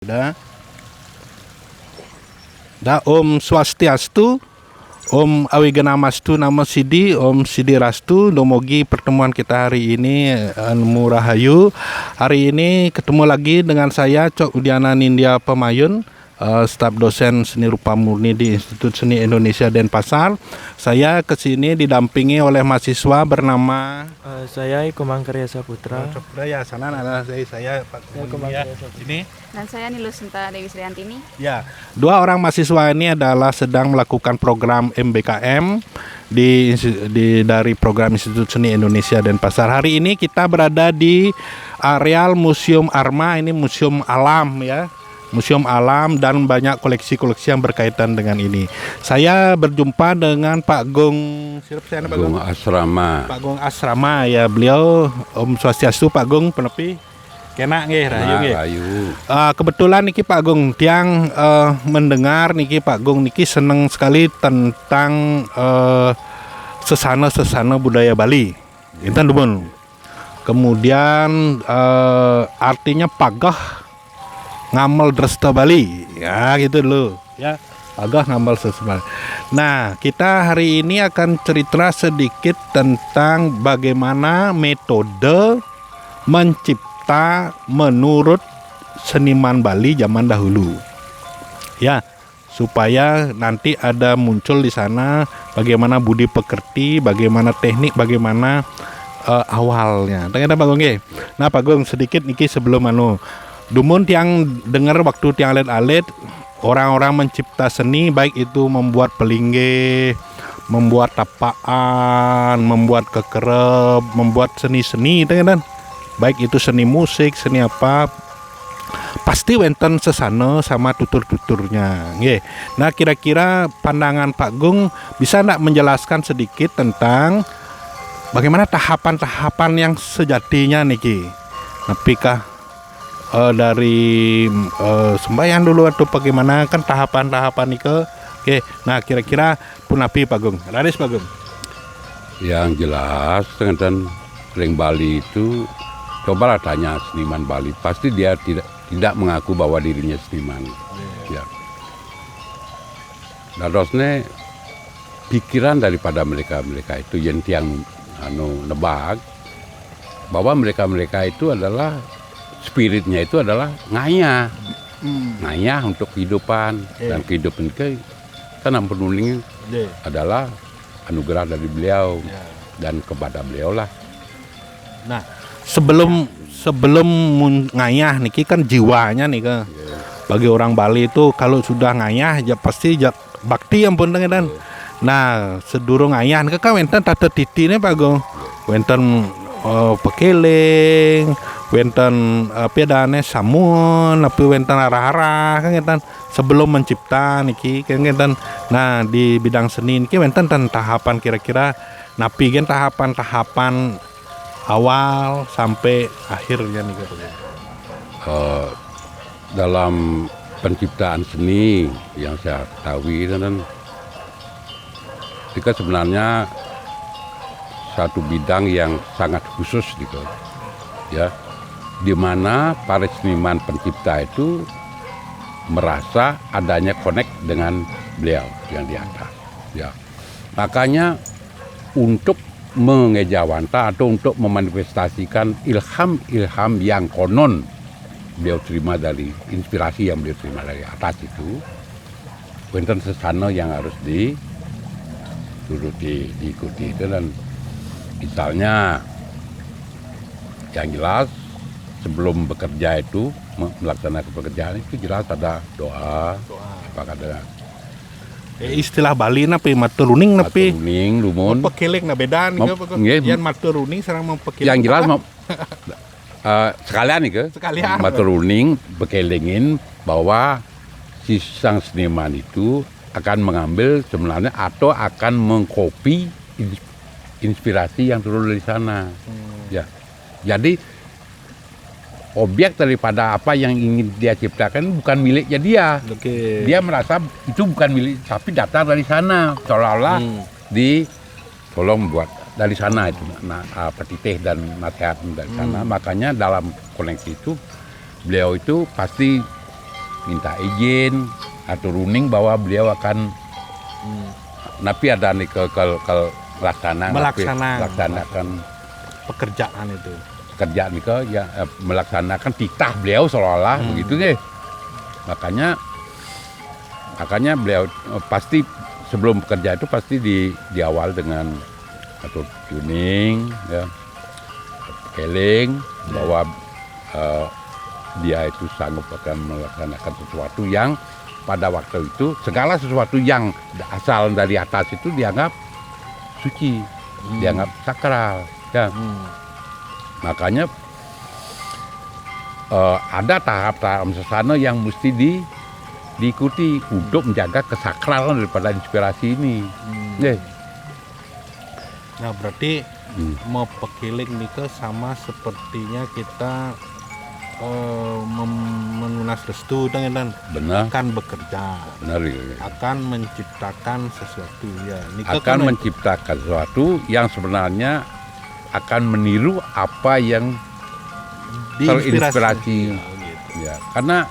Da, Om Swastiastu, Om Awiganamastu Namo Sidi, Om Sidi Rastu. Domogi pertemuan kita hari ini Murahayu. Hari ini ketemu lagi dengan saya Cok Udiana Nindya Pemayun, staf dosen seni rupa murni di Institut Seni Indonesia Denpasar. Saya kesini didampingi oleh mahasiswa bernama saya Iko Mangkarya Saputra. Ya, sana adalah saya Pak ya. Ini. Dan saya Nilus Sinta Dewi Sriantini. Ya, dua orang mahasiswa ini adalah sedang melakukan program MBKM dari program Institut Seni Indonesia Denpasar. Hari ini kita berada di areal Museum Arma, ini museum alam ya. Museum alam dan banyak koleksi-koleksi yang berkaitan dengan ini. Saya berjumpa dengan Pak Gong Asrama. Pak Gong Asrama ya, beliau Om Swastiastu Pak Gong penepi. Kena nggih rahayu nggih. Kebetulan niki Pak Gong tiang mendengar niki Pak Gong niki seneng sekali tentang sesana budaya Bali. Inten dubun. Kemudian artinya pagah ngamal dresta Bali. Ya gitu dulu ya. Pagah ngamal dresta Bali. Nah, kita hari ini akan cerita sedikit tentang bagaimana metode mencipta menurut seniman Bali zaman dahulu. Ya, supaya nanti ada muncul di sana bagaimana budi pekerti, bagaimana teknik, bagaimana awalnya. Ternyata Pak Gong nggih. Nah, Pak Gong sedikit niki sebelum dumun tiang dengar waktu tiang alit-alit orang-orang mencipta seni, baik itu membuat pelingge, membuat tapaan, membuat kekerep, membuat seni-seni itu kan. Baik itu seni musik, seni apa, pasti wenten sesana sama tutur-tuturnya. Nggih. Nah, kira-kira pandangan Pak Gong bisa enggak menjelaskan sedikit tentang bagaimana tahapan-tahapan yang sejatinya niki? Napikah dari sembahyang dulu atau bagaimana kan tahapan-tahapan nike? Oke. Nah, kira-kira punapi Pak Gong? Raris Pak Gong. Yang jelas dengan Ring Bali itu, cobalah tanya seniman Bali, pasti dia tidak mengaku bahwa dirinya seniman. Ya. Dadosnya pikiran daripada mereka itu yang nebak bahwa mereka itu adalah spiritnya itu adalah ngayah untuk kehidupan. Dan kehidupan itu kan ampununing adalah anugerah dari beliau dan kepada beliau lah. Nah, sebelum ngayah niki kan jiwanya nih kan. Bagi orang Bali itu kalau sudah ngayah ya pasti bakti ampun dan. Nah, sedurung ngayah nika kan wenten tata titine Pak Gong. Wenten pekeling, wenten pedane samun, tapi wenten arah-arah kan ngeten sebelum mencipta niki kan ngeten. Nah, di bidang seni niki wenten tahapan kira-kira napi gen tahapan-tahapan awal sampai akhirnya nih dalam penciptaan seni yang saya ketahui kan itu sebenarnya satu bidang yang sangat khusus gitu ya, di mana para seniman pencipta itu merasa adanya connect dengan beliau yang di atas ya. Makanya untuk mengejawanta atau untuk memanifestasikan ilham yang konon beliau terima dari inspirasi yang beliau terima dari atas itu, wenten sesana yang harus diikuti itu. Dan misalnya yang jelas sebelum bekerja itu melaksanakan pekerjaan itu jelas ada doa. Apakah ada istilah Bali napi maturuning napi lumun pekeling na beda nih yan maturuning sareng mempekeling. Yang jelas sekalian nih maturuning bekelingin bahwa si sang seniman itu akan mengambil sebenarnya atau akan mengkopi inspirasi yang turun dari sana. Ya. Jadi objek daripada apa yang ingin dia ciptakan bukan miliknya dia. Dia merasa itu bukan milik, tapi datang dari sana. Seolah-olah tolong buat dari sana itu. Nah, petitih dan nasihat dari sana. Makanya dalam koneksi itu beliau itu pasti minta izin atau runing bahwa beliau akan tapi ada nih melaksanakan pekerjaan itu. kerjaan itu ya melaksanakan titah beliau seolah-olah begitu deh. Makanya beliau pasti sebelum bekerja itu pasti diawal dengan atau tuning ya, keling bahwa dia itu sanggup akan melaksanakan sesuatu yang pada waktu itu segala sesuatu yang asal dari atas itu dianggap suci, dianggap sakral ya. Makanya ada tahap-tahap sesana yang mesti diikuti untuk menjaga kesakralan daripada inspirasi ini. Nah berarti mau pekiling nika sama sepertinya kita menunas restu dan Benar, akan bekerja, benar ya. akan menciptakan sesuatu ya. Nika Akan kan menciptakan sesuatu yang sebenarnya akan meniru apa yang terinspirasi. Ya, gitu. Ya, karena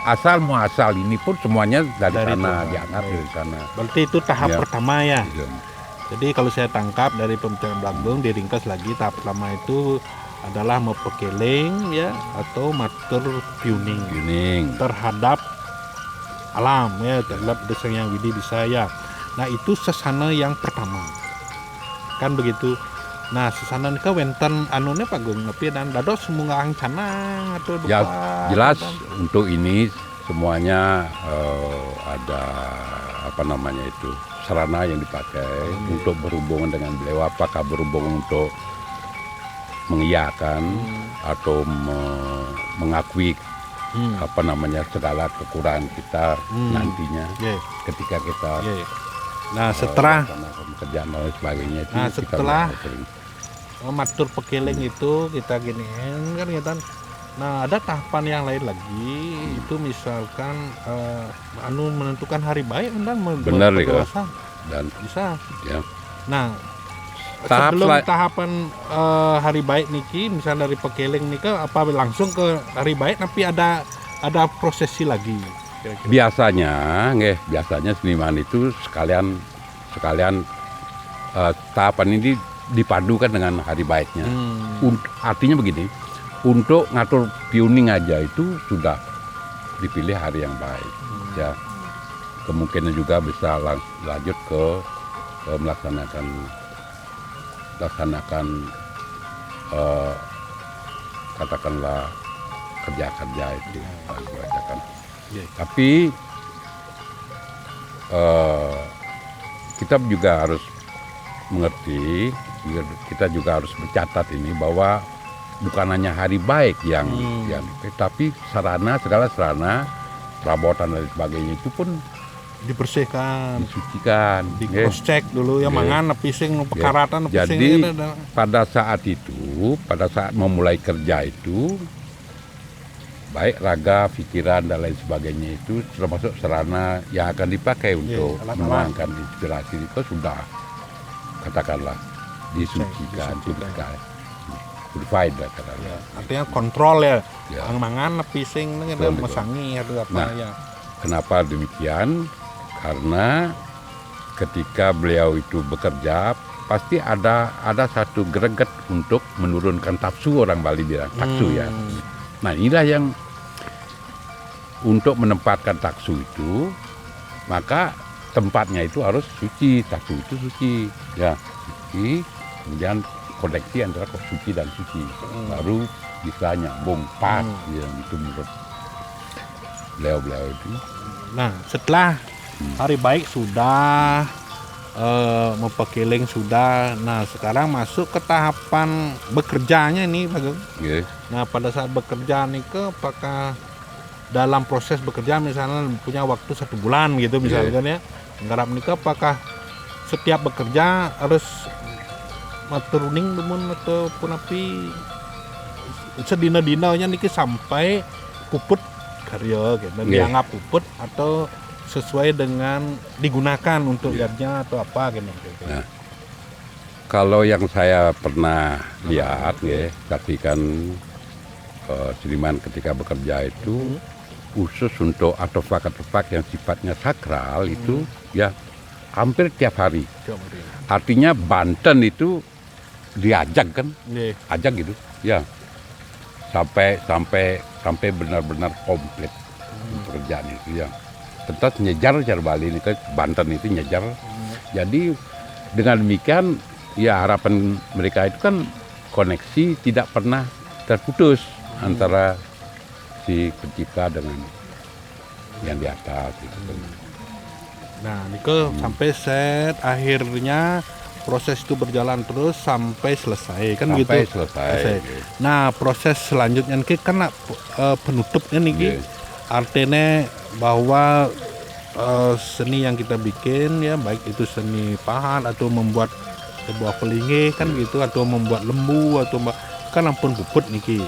asal muasal ini pun semuanya dari sana, Tuhan. diangkat dari sana. Berarti itu tahap Ya. pertama ya. Gitu. Jadi kalau saya tangkap dari pembicaraan Blackbone diringkas lagi tahap pertama itu adalah mepekeling ya atau matur tuning Tuning. terhadap alam ya, terhadap desa yang Widi bisa ya. Nah itu sesana yang pertama kan begitu. Nah sesana ini wenten anune panggung nepi dan dado semungang canang atau Ya dupa, jelas dan- untuk ini semuanya ada apa namanya itu sarana yang dipakai untuk berhubungan dengan beliau, apakah berhubungan untuk mengiyakan atau mengakui apa namanya segala kekurangan kita nantinya Ya, ketika kita ya. Nah setelah melaksanakan pekerjaan dan lain sebagainya itu Nah, kita setelah sering. matur pekeling itu kita giniin kan gitu. Nah ada tahapan yang lain lagi itu misalkan menentukan hari baik dan Benar, ya. berpuasa Dan bisa. ya Nah Tahap sebelum sela- tahapan hari baik niki misal dari pekeling nika apa langsung ke hari baik tapi ada prosesi lagi kira-kira. biasanya seniman itu sekalian tahapan ini dipadukan dengan hari baiknya. Artinya begini, untuk ngatur tuning aja itu sudah dipilih hari yang baik. Ya, kemungkinan juga bisa lanjut ke melaksanakan katakanlah kerja-kerja itu dikerjakan. Iya. Tapi kita juga harus mengerti, kita juga harus mencatat ini bahwa bukan hanya hari baik yang tapi segala sarana, perabotan dan sebagainya itu pun Dibersihkan, disucikan. di cross check dulu ya Nggih. mangan pising pekaratan pising Jadi gitu, pada saat memulai kerja itu, baik raga, pikiran dan lain sebagainya itu termasuk sarana yang akan dipakai untuk alat-alat. menuangkan inspirasi itu sudah katakanlah disucikan, purified lah katakanlah. artinya kontrol ya, Ya. mangan pising gitu, Betul, betul. mesangi atau apa Nah. ya. Kenapa demikian? Karena ketika beliau itu bekerja pasti ada satu greget untuk menurunkan taksu, orang Bali bilang taksu ya. Nah inilah yang untuk menempatkan taksu itu maka tempatnya itu harus suci, taksu itu suci ya, suci, kemudian koneksi antara suci dan suci baru bisa nyambung pas ya, itu menurut beliau itu. Nah setelah hari baik sudah, mepekiling sudah, nah sekarang masuk ke tahapan bekerjanya nih Pak Geng. Ya. Nah pada saat bekerja nih apakah dalam proses bekerja misalnya punya waktu 1 bulan gitu misalkan ya, nggarap nikah apakah setiap bekerja harus maturuning demun ataupun api sedina-dinanya niki sampai puput karya gitu, Nggih. dianggap puput atau sesuai dengan digunakan untuk yardnya atau apa gitu. Nah, kalau yang saya pernah lihat ya, saksikan seniman ketika bekerja itu khusus untuk artefak-artefak yang sifatnya sakral itu ya hampir tiap hari. Artinya Banten itu diajak kan, ajak gitu, ya sampai benar-benar komplit pekerjaan itu ya. Tentu nyejar Bali ini kan Banten itu nyejar. Jadi dengan demikian ya harapan mereka itu kan koneksi tidak pernah terputus antara si pencipta dengan yang di atas gitu. Nah, Niko sampai set akhirnya proses itu berjalan terus sampai selesai kan Sampai gitu. selesai. Nah, proses selanjutnya Niki kan penutupnya Niki. Artinya bahwa seni yang kita bikin ya baik itu seni pahat atau membuat sebuah pelingi kan gitu atau membuat lembu atau kan ampun puput Niki.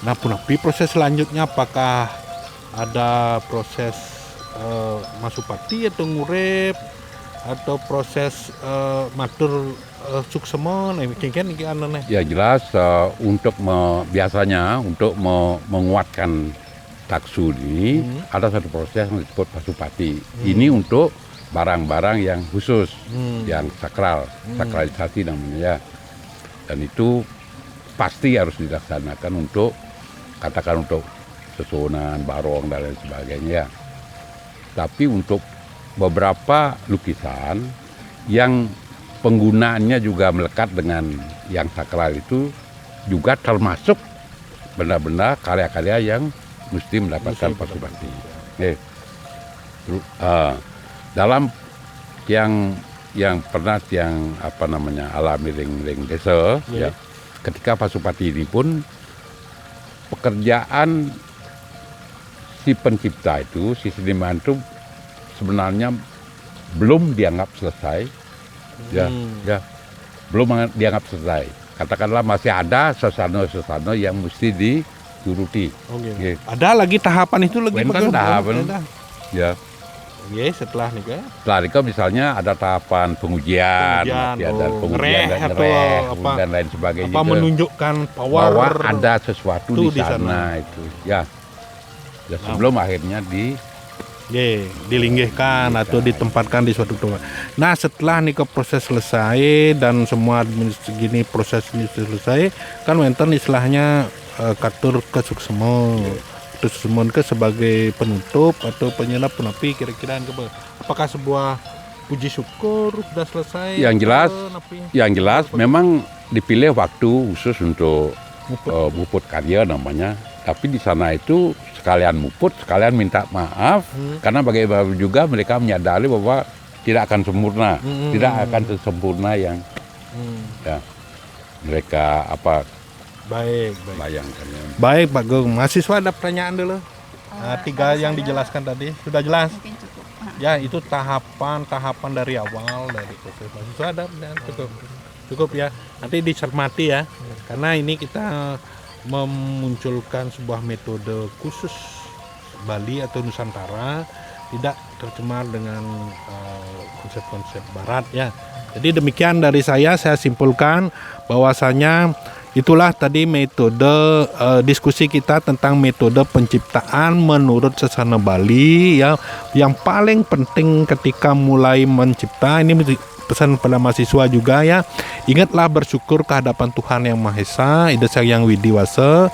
Nah, punapi proses selanjutnya apakah ada proses masupati atau ngurep atau proses matur suksema nih mungkin iki aneh. Ya jelas biasanya untuk menguatkan taksu ini ada satu proses yang disebut pasupati. Ini untuk barang-barang yang khusus, yang sakral, sakralisasi namanya ya. Dan itu pasti harus dilaksanakan untuk katakan untuk susunan, barong dan lain sebagainya. Tapi untuk beberapa lukisan yang penggunaannya juga melekat dengan yang sakral itu juga termasuk benda-benda karya-karya yang mesti mendapatkan pasupati. Dalam yang pernah yang alami ring desa ya, ketika pasupati ini pun pekerjaan si pencipta itu, si seniman itu sebenarnya belum dianggap selesai, ya, belum dianggap selesai. Katakanlah masih ada sesano yang mesti dituruti. Ada lagi tahapan itu lagi kan tahapan, ya. Setelah nih kan. Setelah itu misalnya ada tahapan pengujian dan dan lain sebagainya. Apa menunjukkan bahwa ada sesuatu di sana itu, ya. Ya sebelum akhirnya dilinggihkan atau ditempatkan di suatu tempat. Nah, setelah nih proses selesai dan semua gini proses ini selesai, kan wonten istilahnya katur ke suksema. Terus semua ke sebagai penutup atau penyelap punapi kira-kira apakah sebuah puji syukur sudah selesai? Yang jelas memang dipilih waktu khusus untuk muput karya namanya. Tapi di sana itu sekalian muput, sekalian minta maaf karena bagaimana juga mereka menyadari bahwa tidak akan sempurna, tidak akan sesempurna yang ya, mereka bayangkan. Baik Pak Gung, mahasiswa ada pertanyaan dulu. Tiga yang dijelaskan tadi sudah jelas. Mungkin cukup. Ya itu tahapan dari awal dari proses mahasiswa ada cukup ya. Nanti dicermati ya, karena ini kita memunculkan sebuah metode khusus Bali atau Nusantara, tidak tercemar dengan konsep-konsep Barat ya. Jadi demikian dari saya simpulkan bahwasanya itulah tadi metode diskusi kita tentang metode penciptaan menurut sasana Bali ya. Yang paling penting ketika mulai mencipta ini pesan pada mahasiswa juga ya, ingatlah bersyukur kehadapan Tuhan Yang Maha Esa, Ida Sang Widiwasa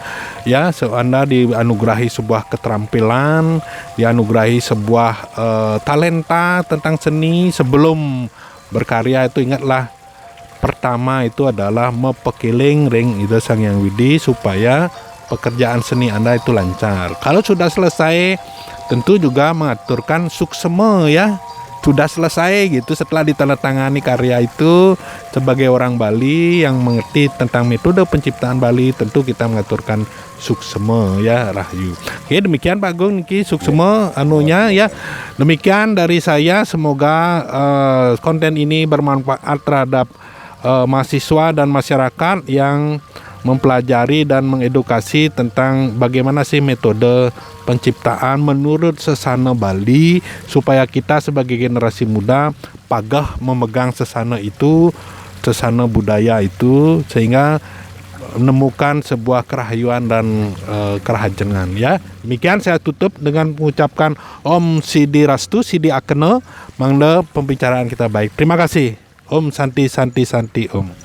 ya. Anda dianugerahi sebuah keterampilan, dianugerahi sebuah talenta tentang seni. Sebelum berkarya itu ingatlah pertama itu adalah mepekiling ring Ida Sang Widi supaya pekerjaan seni Anda itu lancar. Kalau sudah selesai tentu juga mengaturkan suksema ya. Sudah selesai gitu, setelah ditandatangani karya itu sebagai orang Bali yang mengerti tentang metode penciptaan Bali, tentu kita mengaturkan suksema ya, Rahayu. Oke, demikian Pak Gung niki suksema anunya ya. Demikian dari saya, semoga konten ini bermanfaat terhadap mahasiswa dan masyarakat yang mempelajari dan mengedukasi tentang bagaimana sih metode penciptaan menurut sesana Bali, supaya kita sebagai generasi muda pagah memegang sesana itu, sesana budaya itu, sehingga menemukan sebuah kerahayuan dan kerahajengan ya. Demikian saya tutup dengan mengucapkan Om Sidi Rastu Sidi Akene mangda pembicaraan kita baik. Terima kasih. Om Santi Santi Santi Om.